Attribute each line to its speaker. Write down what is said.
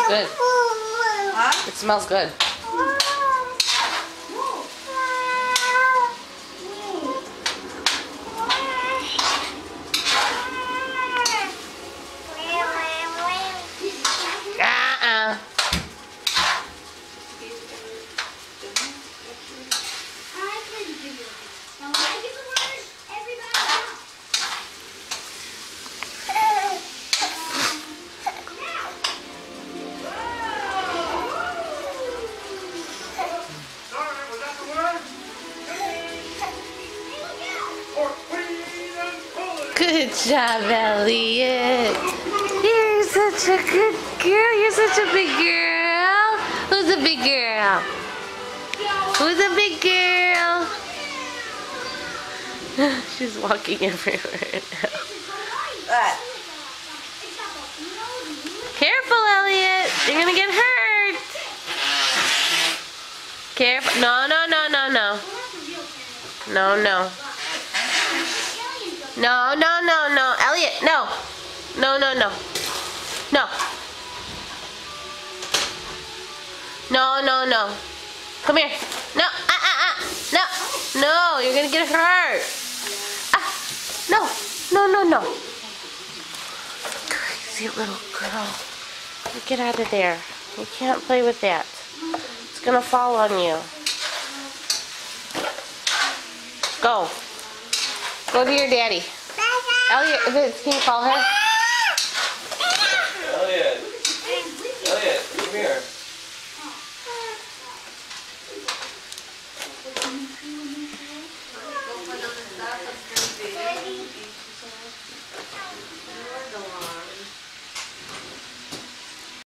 Speaker 1: good.
Speaker 2: Huh?
Speaker 1: It smells good. Good job, Elliot. You're such a good girl. You're such a big girl. Who's a big girl? Who's a big girl? She's walking everywhere now. Careful, Elliot. You're gonna get hurt. Careful. No, no, no, no, no. No, no. No, no, no, no. Elliot, no. No, no, no. No. No, no, no. Come here. No. No. No, you're gonna get hurt. No. No, no, no. Crazy little girl. Get out of there. You can't play with that. It's gonna fall on you. Go. Go to your daddy. Elliot, can you call her?